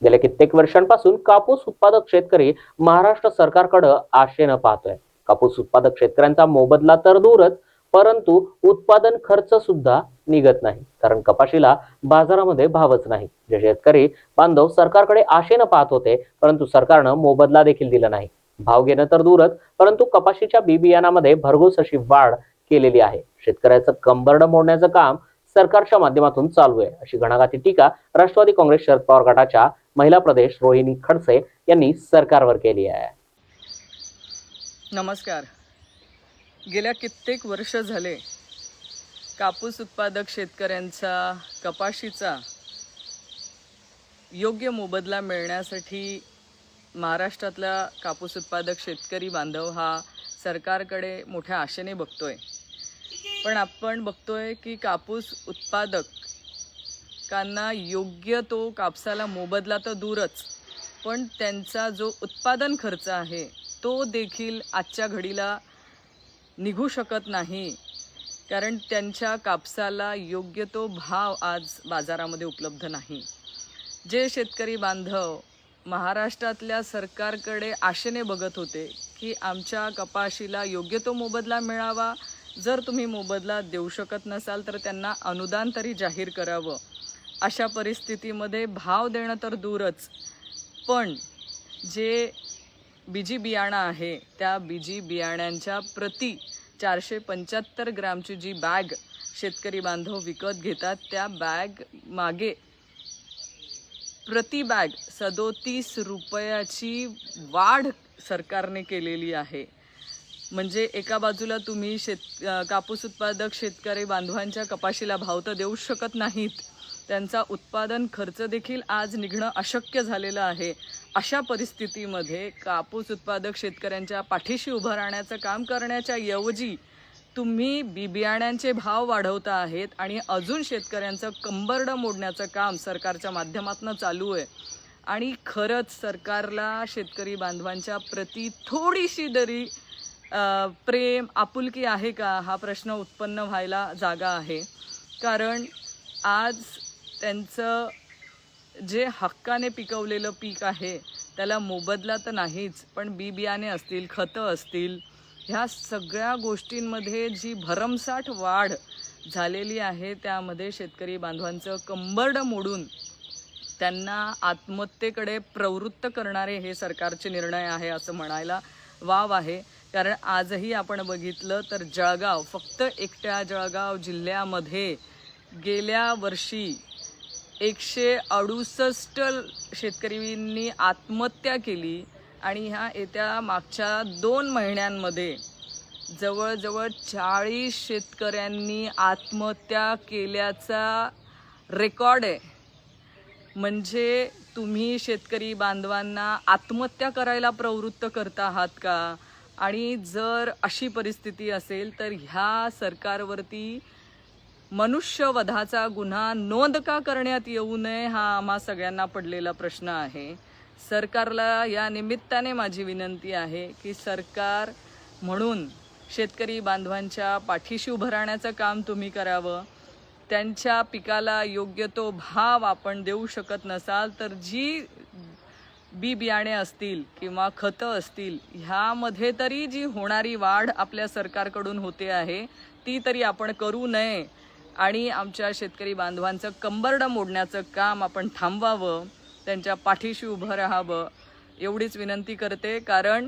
गेल्या कित्येक वर्षांपासून कापूस उत्पादक शेतकरी महाराष्ट्र सरकारकडे आशेनं पाहतोय. कापूस उत्पादक शेतकऱ्यांचा मोबदला तर दूरच, परंतु उत्पादन खर्च सुद्धा निघत नाही, कारण कपाशीला बाजारामध्ये भावच नाही. जे शेतकरी बांधव सरकारकडे आशेनं पाहत होते, परंतु सरकारनं मोबदला देखील दिला नाही. भाव घेणं तर दूरच, परंतु कपाशीच्या बी बियाणामध्ये भरघोस अशी वाढ केलेली आहे. शेतकऱ्याचं कंबरडं मोडण्याचं काम सरकारच्या माध्यमातून चालू आहे, अशी घणाघाती टीका राष्ट्रवादी काँग्रेस शरद पवार गटाच्या महिला प्रदेश रोहिणी खडसे यांनी सरकारवर केली आहे. नमस्कार. गेल्या कित्येक वर्ष झाले कापूस उत्पादक शेतकऱ्यांचा कपाशीचा योग्य मोबदला मिळण्यासाठी महाराष्ट्रातला कापूस उत्पादक शेतकरी बांधव हा सरकारकडे मोठ्या आशेने बघतोय. पण आपण बघतोय की कापूस उत्पादकांना योग्य तो कापसाला मोबदला तर दूरच, पण त्यांचा जो उत्पादन खर्च आहे तो देखील आजच्या घडीला निघू शकत नाही, कारण त्यांच्या कापसाला योग्य तो भाव आज बाजारामध्ये उपलब्ध नाही. जे शेतकरी बांधव महाराष्ट्रातल्या सरकारकडे आशेने बघत होते की आमच्या कपाशीला योग्य तो मोबदला मिळावा, जर तुम्ही मोबदला देऊ शकत नसाल तर त्यांना अनुदान तरी जाहीर करावं. अशा परिस्थितीमध्ये भाव देणं तर दूरच, पण जे बीजी बियाणं आहे त्या बीजी बियाण्यांच्या प्रति 475 ग्रामची जी बॅग शेतकरी बांधव विकत घेतात, त्या बॅग मागे प्रति बॅग 37 रुपयाची वाढ सरकारने केलेली आहे. म्हणजे एका बाजूला तुम्ही कापूस उत्पादक शेतकरी बांधवांच्या कपाशीला भाव तर देऊ शकत नाहीत, त्यांचा उत्पादन खर्च देखील आज निघणं अशक्य झालेलं आहे. अशा परिस्थितीमध्ये कापूस उत्पादक शेतकऱ्यांच्या पाठीशी उभं राहण्याचं काम करण्याच्या ऐवजी तुम्ही बियाण्यांचे भाव वाढवता आहेत आणि अजून शेतकऱ्यांचं कंबरडं मोडण्याचं काम सरकारच्या माध्यमातून चालू आहे. आणि खरंच सरकारला शेतकरी बांधवांच्या प्रति थोडीशी तरी प्रेम आपुलकी आहे का, हा प्रश्न उत्पन्न व्हायला जागा आहे. कारण आज त्यांचं जे हक्काने पिकवलेलं पीक आहे त्याला मोबदला तर नाहीच, पण बियाणे असतील, खतं असतील, ह्या सगळ्या गोष्टींमध्ये जी भरमसाठ वाढ झालेली आहे त्यामध्ये शेतकरी बांधवांचं कंबरडं मोडून त्यांना आत्महत्येकडे प्रवृत्त करणारे हे सरकारचे निर्णय आहे असं म्हणायला वाव आहे. कारण आजही आपण बघितलं तर जळगाव, फक्त एकट्या जळगाव जिल्ह्यामध्ये गेल्या वर्षी 168 शेतकऱ्यांनी आत्महत्या केली आणि ह्या येत्या मागच्या 2 महिन्यांमध्ये जवळजवळ 40 शेतकऱ्यांनी आत्महत्या केल्याचा रेकॉर्ड आहे. म्हणजे तुम्ही शेतकरी बांधवांना आत्महत्या करायला प्रवृत्त करता आहात का? आणि जर अशी परिस्थिती असेल तर ह्या सरकारवरती मनुष्यवधाचा गुन्हा नोंद का करण्यात येऊ नये, हा आम्हा सगळ्यांना पडलेला प्रश्न आहे. सरकारला या निमित्ताने माझी विनंती आहे की सरकार म्हणून शेतकरी बांधवांच्या पाठीशी उभं राहण्याचं काम तुम्ही करावं. त्यांच्या पिकाला योग्य तो भाव आपण देऊ शकत नसाल तर जी बियाणे असतील किंवा खतं असतील, ह्यामध्ये तरी जी होणारी वाढ आपल्या सरकारकडून होते आहे ती तरी आपण करू नये आणि आमच्या शेतकरी बांधवांचं कंबरडं मोडण्याचं काम आपण थांबवावं, त्यांच्या पाठीशी उभं राहावं एवढीच विनंती करते. कारण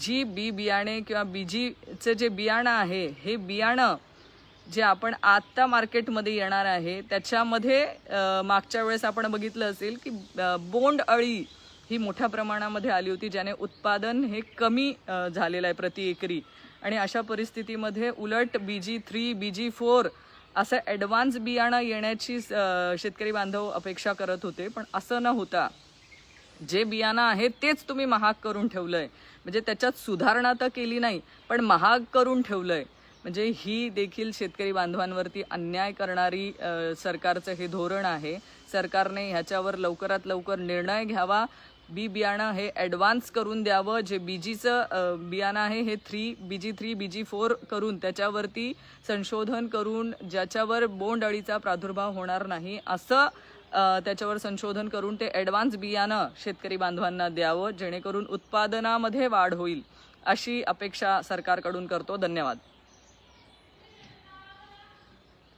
जी बियाणे किंवा बीजीचं जे बियाणं आहे, हे बियाणं जे आपण आत्ता मार्केटमध्ये येणार आहे त्याच्यामध्ये मागच्या वेळेस आपण बघितलं असेल की बोंड अळी ही मोठ्या प्रमाणामध्ये आली होती, ज्याने उत्पादन हे कमी झालेलं आहे प्रति एकरी. आणि अशा परिस्थितीमध्ये उलट BG3, BG4 असं ॲडव्हान्स बियाणं येण्याची शेतकरी बांधव अपेक्षा करत होते, पण असं न होता जे बियाणं आहे तेच तुम्ही महाग करून ठेवलं आहे. म्हणजे त्याच्यात सुधारणा तर केली नाही, पण महाग करून ठेवलं आहे. म्हणजे ही देखील शेतकरी बांधवांवरती अन्याय करणारी सरकारचं हे धोरण आहे. सरकारने ह्याच्यावर लवकरात लवकर निर्णय घ्यावा. बियाणं हे ॲडव्हान्स करून द्यावं. जे बीजीचं बियाणं आहे हे BG3, BG4 करून त्याच्यावरती संशोधन करून ज्याच्यावर बोंड अळीचा प्रादुर्भाव होणार नाही असं त्याच्यावर संशोधन करून ते ॲडव्हान्स बियाणं शेतकरी बांधवांना द्यावं, जेणेकरून उत्पादनामध्ये वाढ होईल अशी अपेक्षा सरकारकडून करतो. धन्यवाद.